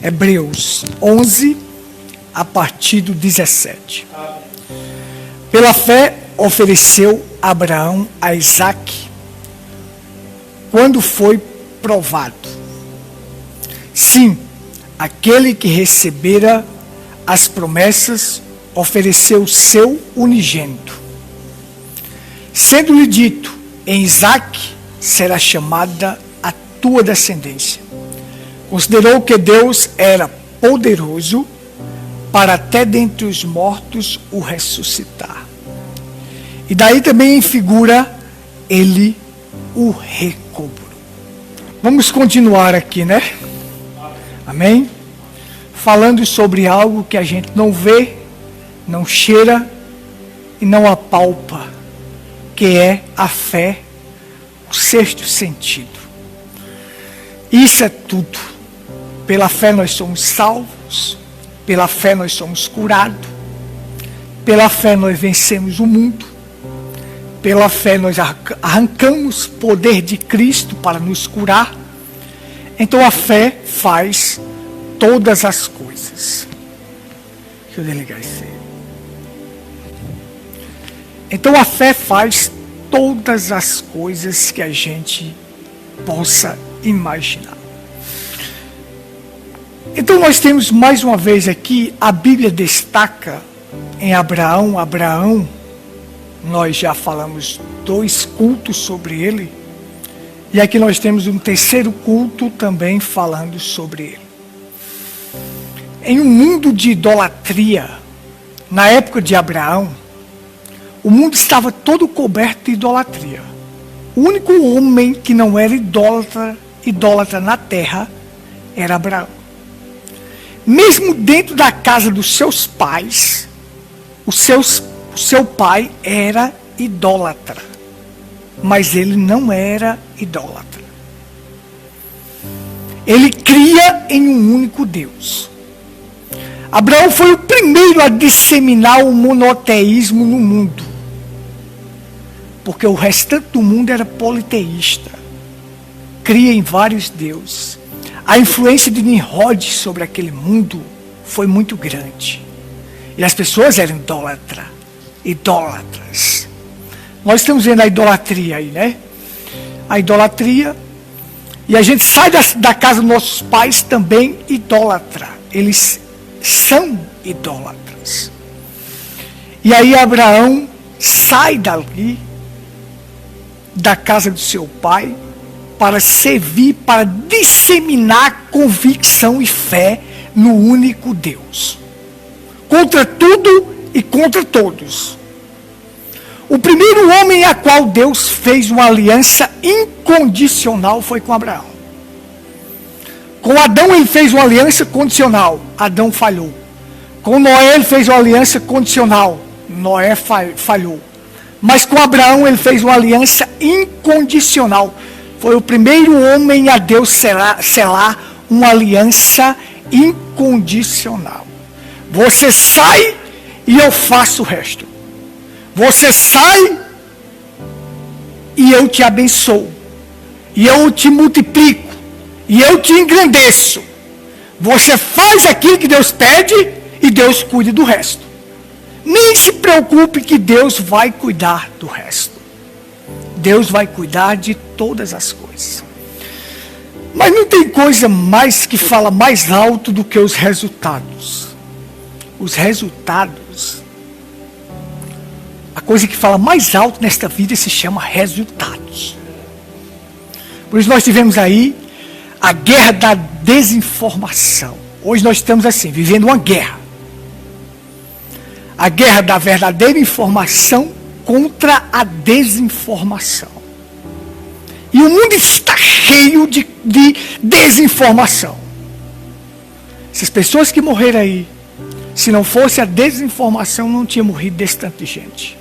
Hebreus 11, a partir do 17. Pela fé ofereceu Abraão a Isaque quando foi provado. Sim, aquele que recebera as promessas ofereceu seu unigênito, sendo-lhe dito: em Isaque será chamada a tua descendência. Considerou que Deus era poderoso para até dentre os mortos o ressuscitar. E daí também em figura, ele o recobrou. Vamos continuar aqui, né? Amém? Falando sobre algo que a gente não vê, não cheira e não apalpa, que é a fé, o sexto sentido. Isso é tudo. Pela fé nós somos salvos, pela fé nós somos curados, pela fé nós vencemos o mundo, pela fé nós arrancamos o poder de Cristo para nos curar. Então a fé faz todas as coisas. Deixa eu desligar isso aí. Então a fé faz todas as coisas que a gente possa imaginar. Então nós temos mais uma vez aqui, a Bíblia destaca em Abraão, nós já falamos 2 cultos sobre ele, e aqui nós temos um terceiro culto também falando sobre ele. Em um mundo de idolatria, na época de Abraão, o mundo estava todo coberto de idolatria. O único homem que não era idólatra na terra, era Abraão. Mesmo dentro da casa dos seus pais, o seu pai era idólatra, mas ele não era idólatra. Ele cria em um único Deus. Abraão foi o primeiro a disseminar o monoteísmo no mundo, porque o restante do mundo era politeísta, cria em vários deuses. A influência de Nimrod sobre aquele mundo foi muito grande. E as pessoas eram idólatras. Nós estamos vendo a idolatria aí, né? A idolatria. E a gente sai da casa dos nossos pais também idólatra. Eles são idólatras. E aí Abraão sai dali, da casa do seu pai, para servir, para disseminar convicção e fé no único Deus. Contra tudo e contra todos. O primeiro homem a qual Deus fez uma aliança incondicional foi com Abraão. Com Adão ele fez uma aliança condicional. Adão falhou. Com Noé ele fez uma aliança condicional. Noé falhou. Mas com Abraão ele fez uma aliança incondicional. Foi o primeiro homem a Deus selar uma aliança incondicional. Você sai e eu faço o resto. Você sai e eu te abençoo. E eu te multiplico. E eu te engrandeço. Você faz aquilo que Deus pede e Deus cuida do resto. Nem se preocupe que Deus vai cuidar do resto. Deus vai cuidar de todas as coisas. Mas não tem coisa mais que fala mais alto do que os resultados. Os resultados. A coisa que fala mais alto nesta vida se chama resultados. Por isso nós tivemos aí a guerra da desinformação. Hoje nós estamos assim, vivendo uma guerra. A guerra da verdadeira informação contra a desinformação. E o mundo está cheio de desinformação. Essas pessoas que morreram aí, se não fosse a desinformação, não tinha morrido desse tanto de gente.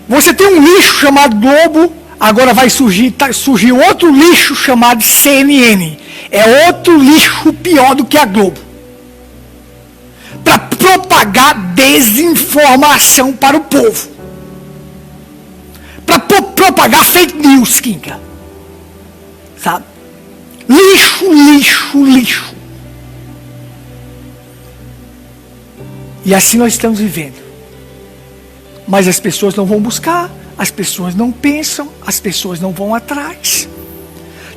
Você tem um lixo chamado Globo, agora vai surgir outro lixo chamado CNN. É outro lixo pior do que a Globo. Para propagar desinformação para o povo. Para propagar fake news, Kinga. Sabe? Lixo, lixo, lixo. E assim nós estamos vivendo. Mas as pessoas não vão buscar, as pessoas não pensam, as pessoas não vão atrás.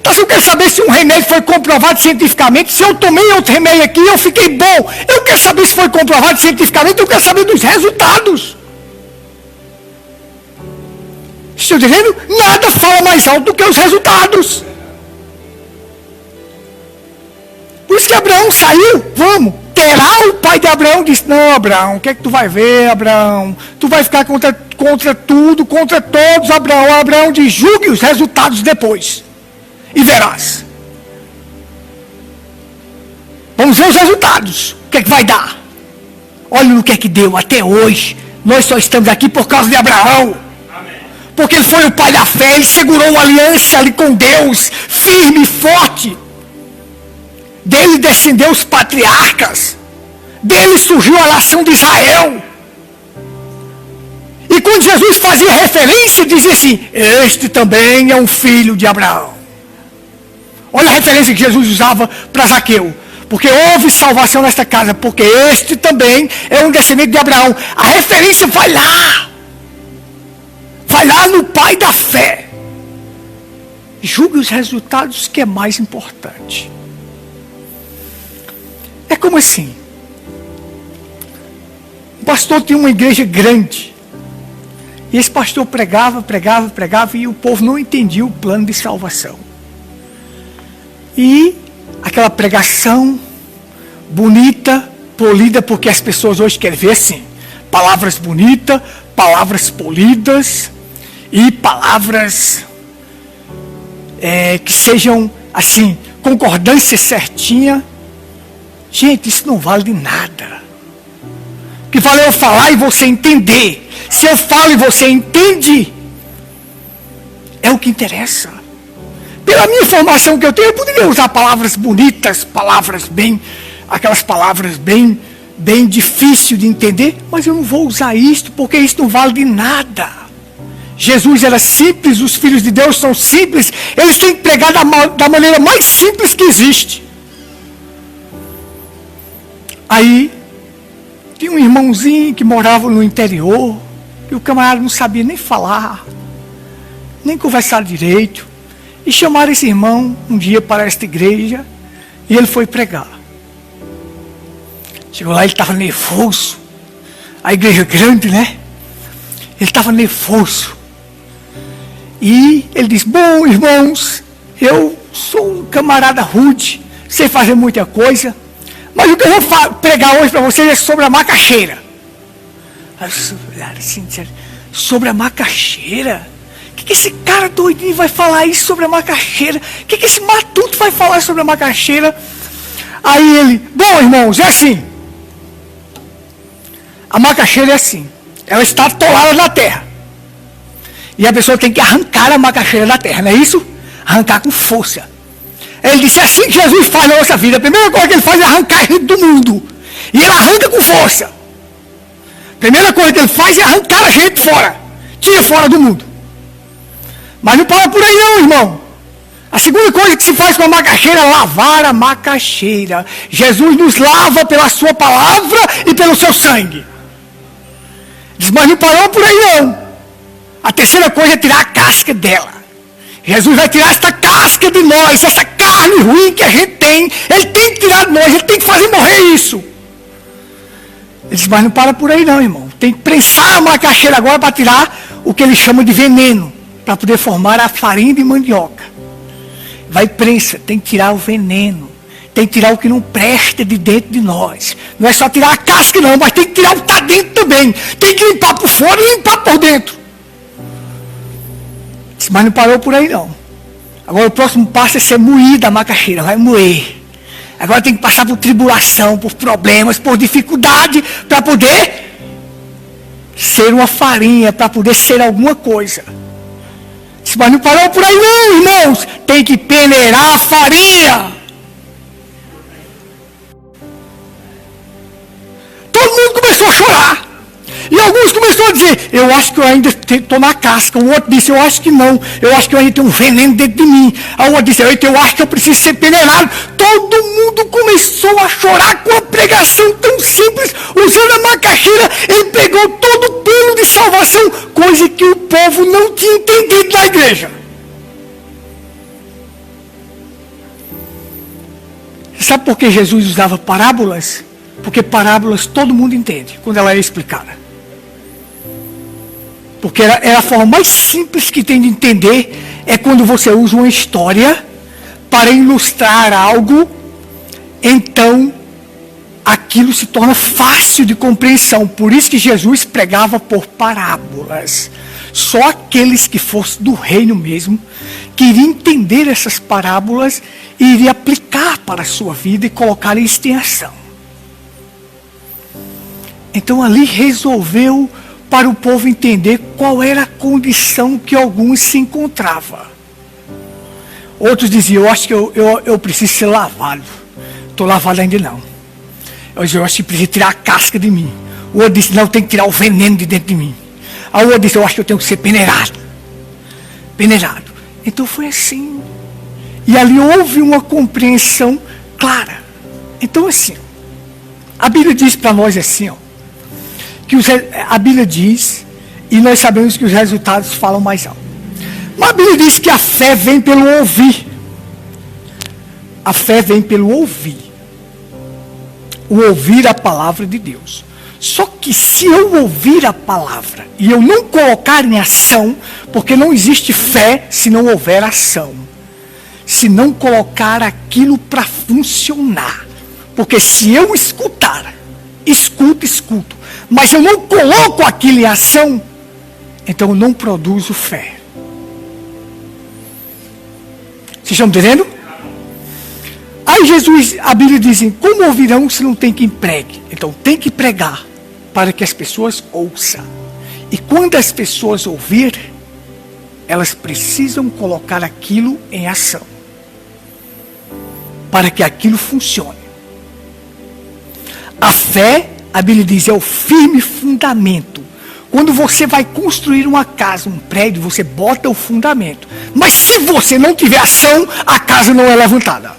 Então, se eu quero saber se um remédio foi comprovado cientificamente, se eu tomei outro remédio aqui e eu fiquei bom, eu quero saber se foi comprovado cientificamente, eu quero saber dos resultados. Estou dizendo, nada fala mais alto do que os resultados. Por isso que Abraão saiu, vamos. Terá o pai de Abraão disse, não, Abraão, o que é que tu vai ver, Abraão? Tu vai ficar contra tudo, contra todos, Abraão. Abraão diz, julgue os resultados depois. E verás. Vamos ver os resultados. O que é que vai dar? Olha o que é que deu até hoje. Nós só estamos aqui por causa de Abraão. Amém. Porque ele foi o pai da fé, ele segurou uma aliança ali com Deus, firme e forte. Dele descendeu os patriarcas. Dele surgiu a nação de Israel. E quando Jesus fazia referência, dizia assim, este também é um filho de Abraão. Olha a referência que Jesus usava para Zaqueu. Porque houve salvação nesta casa, porque este também é um descendente de Abraão. A referência vai lá. Vai lá no pai da fé. Julgue os resultados, que é mais importante. É como assim. O pastor tinha uma igreja grande. E esse pastor pregava, e o povo não entendia o plano de salvação. E aquela pregação bonita, polida, porque as pessoas hoje querem ver assim, palavras bonitas, palavras polidas e palavras que sejam assim, concordância certinha. Gente, isso não vale de nada. O que vale é eu falar e você entender. Se eu falo e você entende, é o que interessa. Pela minha formação que eu tenho, eu poderia usar palavras bonitas, aquelas palavras bem difíceis de entender, mas eu não vou usar isto, porque isso não vale de nada. Jesus era simples, os filhos de Deus são simples, eles têm que pregar da maneira mais simples que existe. Aí, tinha um irmãozinho que morava no interior, e o camarada não sabia nem falar, nem conversar direito. E chamaram esse irmão um dia para esta igreja, e ele foi pregar. Chegou lá, ele estava nervoso. A igreja grande, né? Ele estava nervoso. E ele disse, bom, irmãos, eu sou um camarada rude, sei fazer muita coisa, mas o que eu vou pregar hoje para vocês é sobre a macaxeira. Assim, sobre a macaxeira? O que esse cara doidinho vai falar isso sobre a macaxeira? O que esse matuto vai falar sobre a macaxeira? Aí ele, bom, irmãos, é assim. A macaxeira é assim. Ela está atolada na terra. E a pessoa tem que arrancar a macaxeira da terra, não é isso? Arrancar com força. Ele disse, é assim que Jesus faz na nossa vida. A primeira coisa que ele faz é arrancar a gente do mundo. E ele arranca com força. A primeira coisa que ele faz é arrancar a gente fora. Tira fora do mundo. Mas não para por aí não, irmão. A segunda coisa que se faz com a macaxeira é lavar a macaxeira. Jesus nos lava pela sua palavra e pelo seu sangue. Diz, mas não parou por aí não. A terceira coisa é tirar a casca dela. Jesus vai tirar esta casca de nós, essa carne ruim que a gente tem. Ele tem que tirar de nós, ele tem que fazer morrer isso. Ele diz, mas não para por aí não, irmão. Tem que prensar a macaxeira agora para tirar o que ele chama de veneno. Para poder formar a farinha de mandioca. Vai prensa, tem que tirar o veneno. Tem que tirar o que não presta de dentro de nós. Não é só tirar a casca não, mas tem que tirar o que está dentro também. Tem que limpar por fora e limpar por dentro. Mas não parou por aí não. Agora o próximo passo é ser moída a macaxeira, vai moer. Agora tem que passar por tribulação, por problemas, por dificuldade, para poder ser uma farinha, para poder ser alguma coisa. Mas não parou por aí não, irmãos. Tem que peneirar a farinha. Todo mundo começou a chorar. E alguns começaram a dizer, eu acho que eu ainda estou na casca. O outro disse, eu acho que não. Eu acho que eu ainda tenho um veneno dentro de mim. A outra disse, eu acho que eu preciso ser peneirado. Todo mundo começou a chorar com a pregação tão simples Jesus, usando a macaxeira, ele pegou todo o plano de salvação, coisa que o povo não tinha entendido na igreja. Sabe por que Jesus usava parábolas? Porque parábolas todo mundo entende, quando ela é explicada. Porque é a forma mais simples que tem de entender, é quando você usa uma história para ilustrar algo, então aquilo se torna fácil de compreensão. Por isso que Jesus pregava por parábolas. Só aqueles que fossem do reino mesmo, que iriam entender essas parábolas e iriam aplicar para a sua vida e colocar isso em ação. Então ali resolveu para o povo entender qual era a condição que alguns se encontravam. Outros diziam, eu acho que eu preciso ser lavado. Estou lavado ainda não. Eu acho que preciso tirar a casca de mim. O outro disse, não, tem que tirar o veneno de dentro de mim. A outra disse, eu acho que eu tenho que ser peneirado. Peneirado. Então foi assim. E ali houve uma compreensão clara. Então assim, a Bíblia diz para nós assim, ó, que a Bíblia diz, e nós sabemos que os resultados falam mais alto. Mas a Bíblia diz que a fé vem pelo ouvir. A fé vem pelo ouvir. O ouvir a palavra de Deus. Só que se eu ouvir a palavra e eu não colocar em ação, porque não existe fé se não houver ação. Se não colocar aquilo para funcionar. Porque se eu escutar, escuto, mas eu não coloco aquilo em ação, então eu não produzo fé. Vocês estão entendendo? Aí Jesus, a Bíblia diz, como ouvirão se não tem quem pregue? Então tem que pregar para que as pessoas ouçam. E quando as pessoas ouvirem, elas precisam colocar aquilo em ação. Para que aquilo funcione. A fé, a Bíblia diz, é o firme fundamento. Quando você vai construir uma casa, um prédio, você bota o fundamento. Mas se você não tiver ação, a casa não é levantada.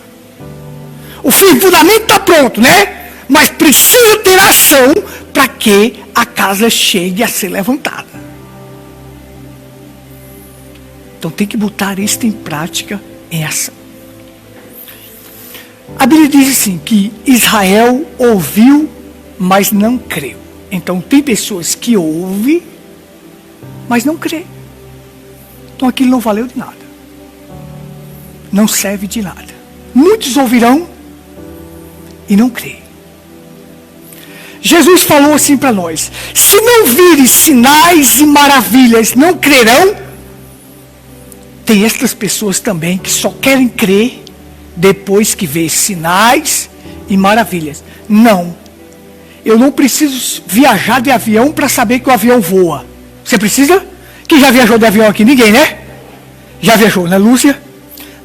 O firme fundamento está pronto, né? Mas precisa ter ação para que a casa chegue a ser levantada. Então tem que botar isso em prática, em ação. A Bíblia diz assim, que Israel ouviu, mas não creu. Então tem pessoas que ouvem, mas não crê. Então aquilo não valeu de nada. Não serve de nada. Muitos ouvirão e não crê. Jesus falou assim para nós, se não virem sinais e maravilhas, não crerão. Tem estas pessoas também que só querem crer depois que vê sinais e maravilhas. Não. Eu não preciso viajar de avião para saber que o avião voa. Você precisa? Quem já viajou de avião aqui? Ninguém, né? Já viajou, né, Lúcia?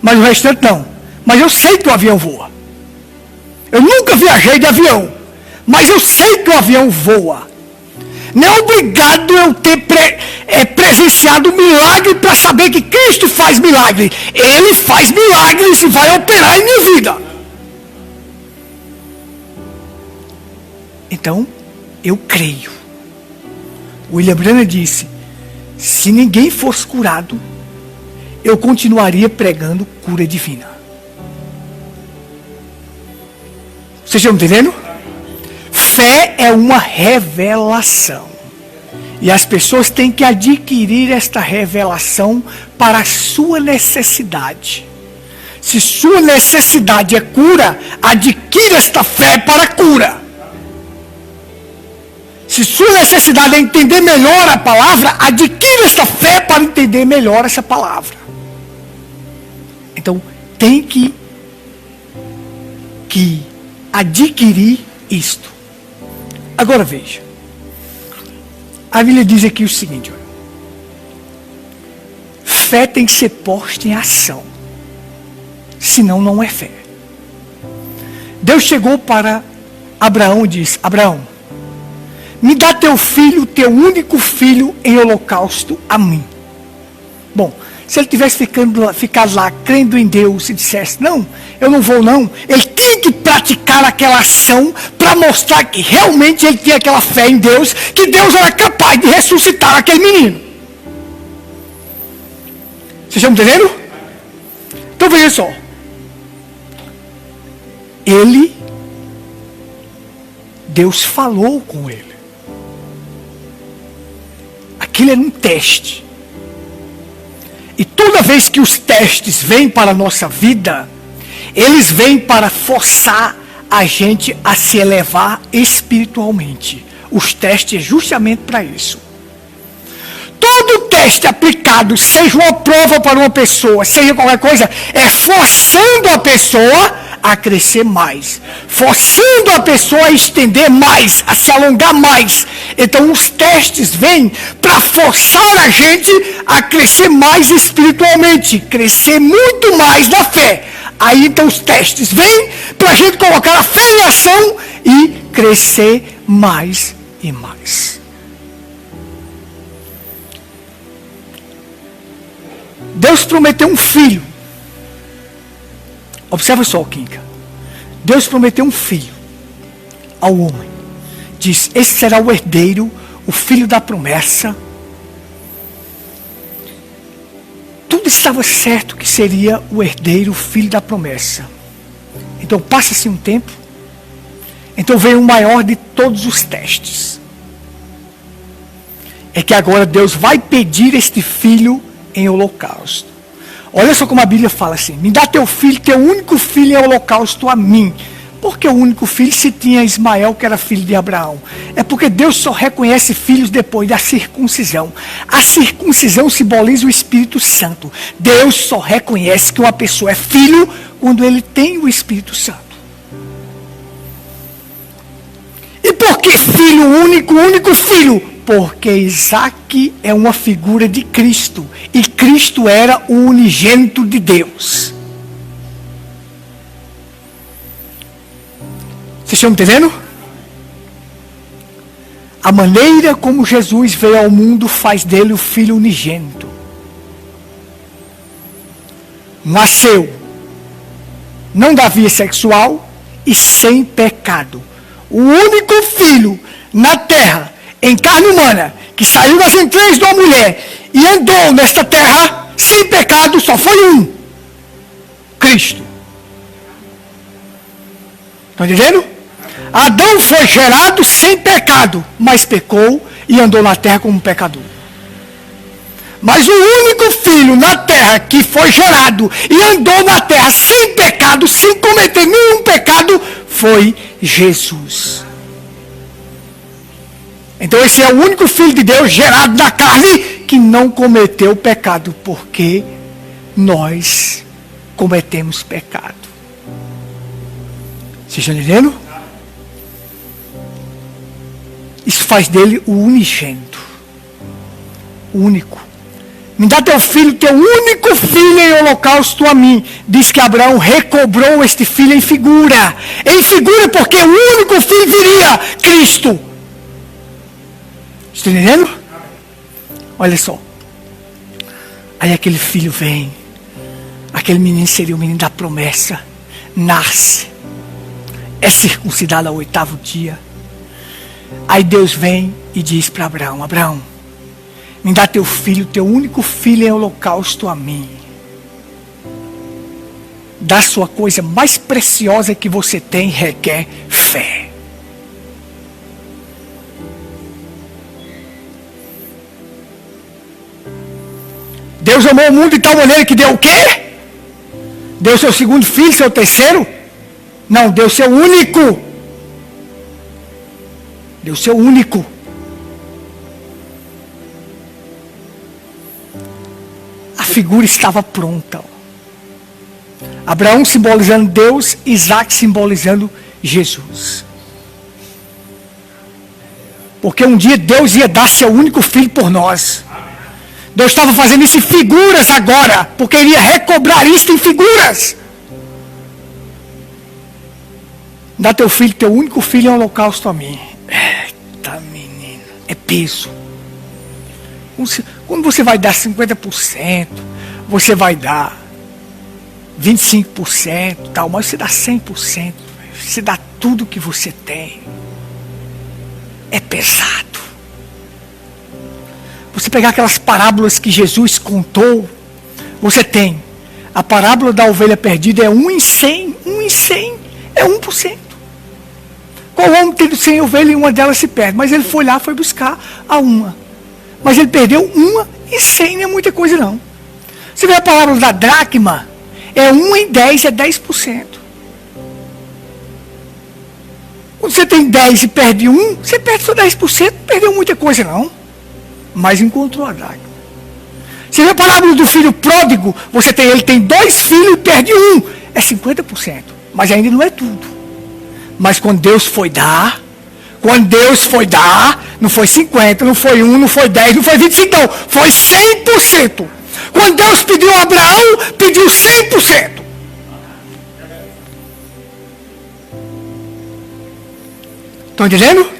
Mas o restante não. Mas eu sei que o avião voa. Eu nunca viajei de avião. Mas eu sei que o avião voa. Não é obrigado eu ter presenciado milagre para saber que Cristo faz milagre. Ele faz milagres e vai operar em minha vida. Então, eu creio. William Branham disse, se ninguém fosse curado, eu continuaria pregando cura divina. Vocês estão entendendo? Fé é uma revelação. E as pessoas têm que adquirir esta revelação para a sua necessidade. Se sua necessidade é cura, adquira esta fé para a cura. Se sua necessidade é entender melhor a palavra, adquira esta fé para entender melhor essa palavra. Então, tem que adquirir isto. Agora veja. A Bíblia diz aqui o seguinte, olha, fé tem que ser posta em ação. Senão não é fé. Deus chegou para Abraão e disse, Abraão, me dá teu filho, teu único filho, em holocausto a mim. Bom, se ele tivesse ficado lá, crendo em Deus, e dissesse, não, eu não vou não, ele tinha que praticar praticar aquela ação para mostrar que realmente ele tinha aquela fé em Deus, que Deus era capaz de ressuscitar aquele menino. Vocês estão entendendo? Então veja só. Deus falou com ele. Aquilo era um teste. E toda vez que os testes vêm para a nossa vida, eles vêm para forçar a gente a se elevar espiritualmente. Os testes é justamente para isso. Todo teste aplicado, seja uma prova para uma pessoa, seja qualquer coisa, é forçando a pessoa a crescer mais, forçando a pessoa a estender mais, a se alongar mais. Então os testes vêm para forçar a gente a crescer mais espiritualmente, crescer muito mais na fé. Aí então os testes vêm para a gente colocar a fé em ação e crescer mais e mais. Deus prometeu um filho. Observa só, Kinka. Deus prometeu um filho ao homem. Diz, esse será o herdeiro, o filho da promessa. Tudo estava certo que seria o herdeiro, o filho da promessa. Então passa-se um tempo. Então veio o maior de todos os testes. É que agora Deus vai pedir este filho em holocausto. Olha só como a Bíblia fala assim: me dá teu filho, teu único filho em holocausto a mim. Por que o único filho se tinha Ismael, que era filho de Abraão? É porque Deus só reconhece filhos depois da circuncisão. A circuncisão simboliza o Espírito Santo. Deus só reconhece que uma pessoa é filho quando ele tem o Espírito Santo. E por que filho único, único filho? Porque Isaac é uma figura de Cristo. E Cristo era o unigênito de Deus. Vocês estão entendendo? A maneira como Jesus veio ao mundo faz dele o filho unigênito. Nasceu não da via sexual e sem pecado. O único filho na terra, em carne humana, que saiu das entranhas de uma mulher e andou nesta terra sem pecado, só foi um: Cristo. Estão entendendo? Adão foi gerado sem pecado, mas pecou e andou na terra como um pecador. Mas o único filho na terra que foi gerado e andou na terra sem pecado, sem cometer nenhum pecado, foi Jesus. Então esse é o único filho de Deus gerado na carne que não cometeu pecado, porque nós cometemos pecado. Vocês estão entendendo? Isso faz dele o unigênito. O único. Me dá teu filho, teu único filho em holocausto a mim. Diz que Abraão recobrou este filho em figura. Em figura porque o único filho viria, Cristo. Está entendendo? Olha só. Aí aquele filho vem. Aquele menino seria o menino da promessa. Nasce. É circuncidado ao 8º dia. Aí Deus vem e diz para Abraão: Abraão, me dá teu filho, teu único filho em holocausto a mim. Da sua coisa mais preciosa que você tem requer fé. Deus amou o mundo de tal maneira que deu o quê? Deu seu segundo filho, seu terceiro? Não, deu seu único. Deu seu único. A figura estava pronta. Abraão simbolizando Deus, Isaac simbolizando Jesus. Porque um dia Deus ia dar seu único filho por nós. Deus estava fazendo isso em figuras agora, porque ele ia recobrar isso em figuras. Dá teu filho, teu único filho em holocausto a mim. Eita, menino, é peso. Quando você vai dar 50%, você vai dar 25%, tal, mas você dá 100%. você dá tudo que você tem. É pesado. Você pegar aquelas parábolas que Jesus contou, você tem a parábola da ovelha perdida, é 1 em 100, 1 em 100, é 1%. Qual homem tendo 100 ovelhas e uma delas se perde? Mas ele foi lá, foi buscar a uma. Mas ele perdeu 1 em 100, não é muita coisa não. Você vê a parábola da dracma, é 1 em 10, é 10%. Quando você tem 10 e perde 1, você perde só 10%, não perdeu muita coisa não. Mas encontrou a dracma. Você vê a parábola do filho pródigo, ele tem 2 filhos e perde 1, é 50%. Mas ainda não é tudo. Mas quando Deus foi dar, não foi 50, não foi 1, não foi 10, não foi 25, não, foi 100%. Quando Deus pediu a Abraão, pediu 100%. Estão entendendo?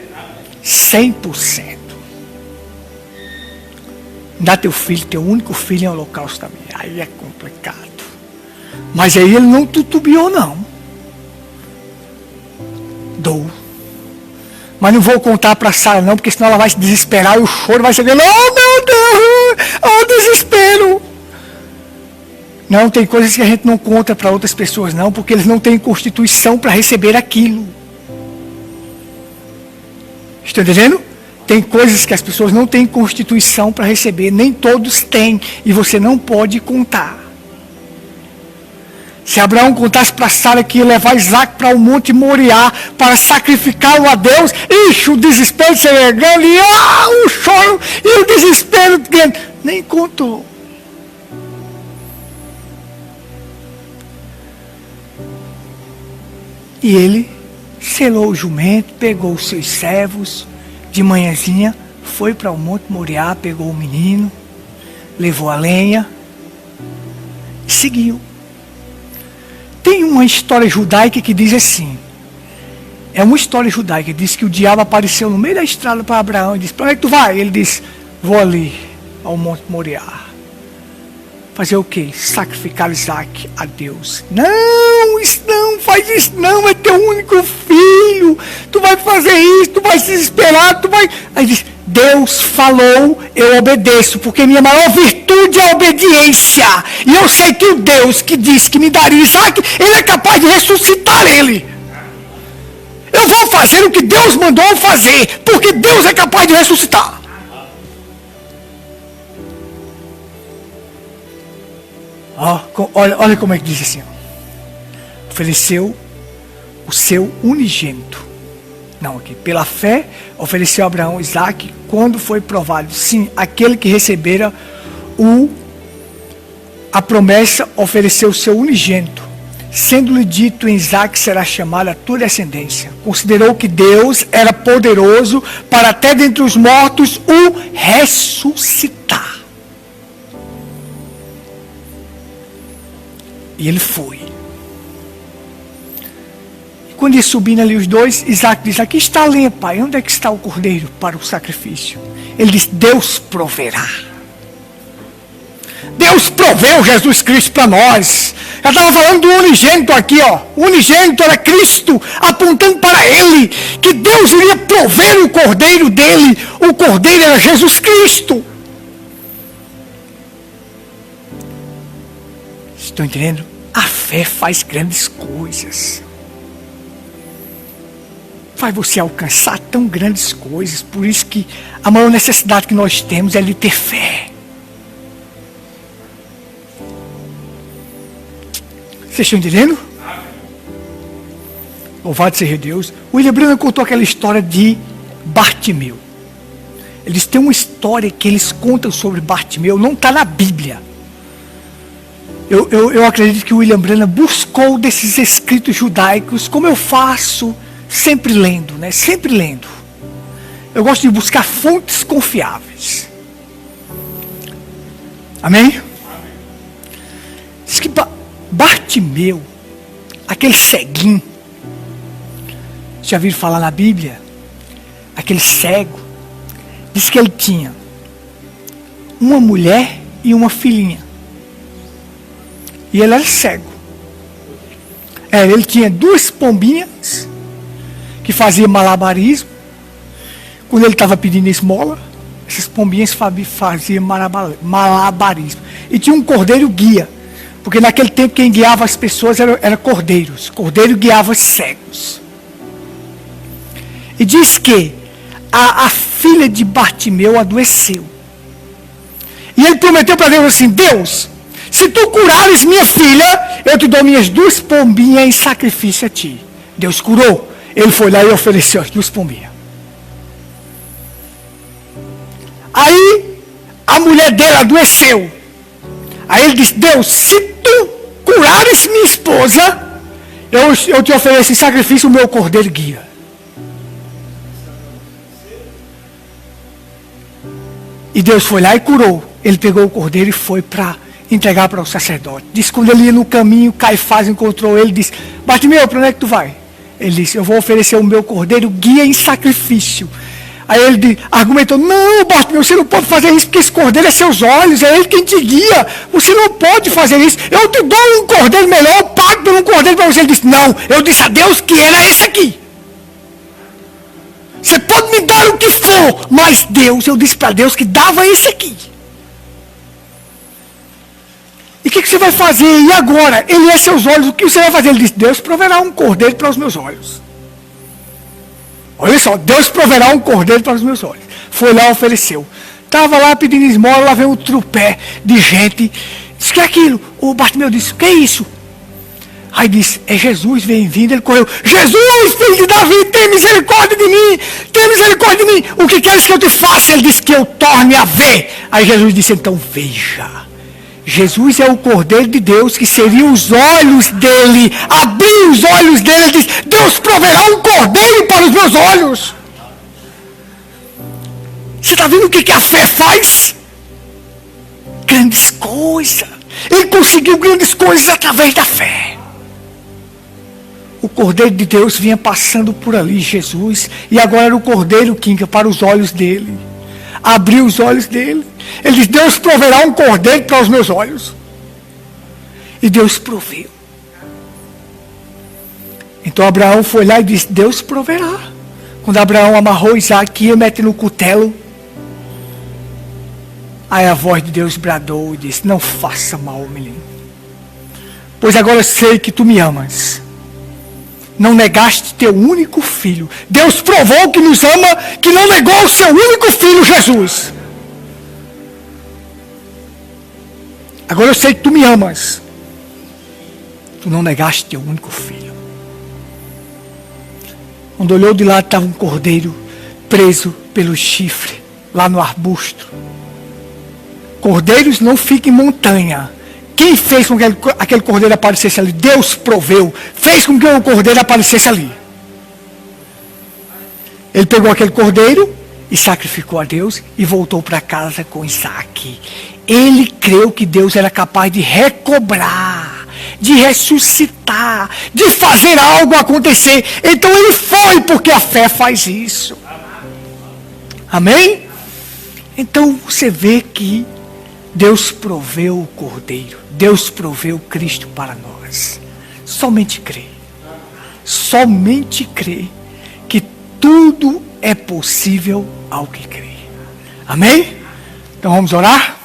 100%. Dá teu filho, teu único filho em holocausto também. Aí é complicado. Mas aí ele não tutubiou não. Dou. Mas não vou contar para Sara não, porque senão ela vai se desesperar e o choro vai ser dele. Oh meu Deus, oh desespero. Não, tem coisas que a gente não conta para outras pessoas não, porque eles não têm constituição para receber aquilo. Estão entendendo? Tem coisas que as pessoas não têm constituição para receber, nem todos têm, e você não pode contar. Se Abraão contasse para Sara que ia levar Isaac para o Monte Moriá para sacrificá-lo a Deus, ixi, o desespero seria grande, e o choro e o desespero grande. Nem contou. E ele selou o jumento, pegou os seus servos, de manhãzinha, foi para o Monte Moriá, pegou o menino, levou a lenha e seguiu. Tem uma história judaica que diz assim, é uma história judaica, diz que o diabo apareceu no meio da estrada para Abraão e disse, para onde é que tu vai? Ele disse, vou ali ao Monte Moriá. Fazer o quê? Sacrificar Isaac a Deus. Não, isso não, faz isso não, é teu único filho. Tu vai fazer isso, tu vai se desesperar, tu vai... Aí diz, Deus falou, eu obedeço, porque minha maior virtude é a obediência. E eu sei que o Deus que disse que me daria Isaac, ele é capaz de ressuscitar ele. Eu vou fazer o que Deus mandou eu fazer, porque Deus é capaz de ressuscitar. Olha como é que diz assim. Ofereceu o seu unigênito. Não, aqui. Pela fé, ofereceu a Abraão Isaac quando foi provado. Sim, aquele que recebera a promessa ofereceu o seu unigênito. Sendo-lhe dito em Isaac será chamada a tua descendência. Considerou que Deus era poderoso para até dentre os mortos o ressuscitar. E ele foi. E quando ia subindo ali os dois, Isaac diz, aqui está a lenha, pai. Onde é que está o cordeiro para o sacrifício? Ele diz, Deus proverá. Deus proveu Jesus Cristo para nós. Eu estava falando do unigênito aqui, ó. O unigênito era Cristo, apontando para ele, que Deus iria prover o cordeiro dele. O cordeiro era Jesus Cristo. Estão entendendo? A fé faz grandes coisas. Faz você alcançar tão grandes coisas. Por isso que a maior necessidade que nós temos é de ter fé. Vocês estão entendendo? Louvado seja Deus. O William Branham contou aquela história de Bartimeu. Eles têm uma história que eles contam sobre Bartimeu. Não está na Bíblia. Eu acredito que o William Branham buscou desses escritos judaicos, como eu faço, sempre lendo, né? Sempre lendo. Eu gosto de buscar fontes confiáveis. Amém? Diz que Bartimeu, aquele ceguinho, já viram falar na Bíblia? Aquele cego, diz que ele tinha uma mulher e uma filhinha. E ele era cego. Ele tinha 2 pombinhas que faziam malabarismo. Quando ele estava pedindo esmola, essas pombinhas faziam malabarismo. E tinha um cordeiro guia. Porque naquele tempo quem guiava as pessoas era cordeiros. Cordeiro guiava cegos. E diz que a filha de Bartimeu adoeceu. E ele prometeu para Deus assim: Deus, se tu curares minha filha, eu te dou minhas 2 pombinhas em sacrifício a ti. Deus curou. Ele foi lá e ofereceu as 2 pombinhas. Aí a mulher dele adoeceu. Aí ele disse: Deus, se tu curares minha esposa, eu te ofereço em sacrifício o meu cordeiro guia. E Deus foi lá e curou. Ele pegou o cordeiro e foi para entregar para o sacerdote. Diz que quando ele ia no caminho, Caifás encontrou ele e disse: Bartimeu, para onde é que tu vai? Ele disse: eu vou oferecer o meu cordeiro guia em sacrifício. Aí ele argumentou: não, Bartimeu, você não pode fazer isso, porque esse cordeiro é seus olhos, é ele quem te guia. Você não pode fazer isso. Eu te dou um cordeiro melhor, eu pago por um cordeiro para você. Ele disse: não, eu disse a Deus que era esse aqui. Você pode me dar o que for, mas Deus, eu disse para Deus que dava esse aqui. E o que você vai fazer? E agora? Ele é seus olhos, o que você vai fazer? Ele disse: Deus proverá um cordeiro para os meus olhos. Olha só, Deus proverá um cordeiro para os meus olhos. Foi lá, ofereceu. Estava lá pedindo esmola, lá veio um trupé de gente. Disse: que é aquilo? O Bartimeu disse: o que é isso? Aí disse: é Jesus, vem vindo. Ele correu: Jesus, filho de Davi, tem misericórdia de mim, tem misericórdia de mim. O que queres que eu te faça? Ele disse: que eu torne a ver. Aí Jesus disse: então veja. Jesus é o Cordeiro de Deus, que seriam os olhos dele. Abriu os olhos dele e disse: Deus proverá um cordeiro para os meus olhos. Você está vendo o que a fé faz? Grandes coisas. Ele conseguiu grandes coisas através da fé. O Cordeiro de Deus vinha passando por ali, Jesus, e agora era o Cordeiro que ia para os olhos dele. Abriu os olhos dele. Ele disse: Deus proverá um cordeiro para os meus olhos. E Deus proveu. Então Abraão foi lá e disse: Deus proverá. Quando Abraão amarrou Isaac, ia meter no cutelo. Aí a voz de Deus bradou e disse: não faça mal, menino. Pois agora eu sei que tu me amas. Não negaste teu único filho. Deus provou que nos ama, que não negou o seu único filho, Jesus. Agora eu sei que tu me amas. Tu não negaste teu único filho. Quando olhou de lado, estava um cordeiro preso pelo chifre, lá no arbusto. Cordeiros não ficam em montanha. Quem fez com que aquele cordeiro aparecesse ali? Deus proveu. Fez com que o cordeiro aparecesse ali. Ele pegou aquele cordeiro e sacrificou a Deus e voltou para casa com Isaac. Ele creu que Deus era capaz de recobrar, de ressuscitar, de fazer algo acontecer. Então ele foi, porque a fé faz isso. Amém? Então você vê que Deus proveu o cordeiro. Deus proveu Cristo para nós. Somente crê. Somente crê que tudo é possível ao que crê. Amém? Então vamos orar?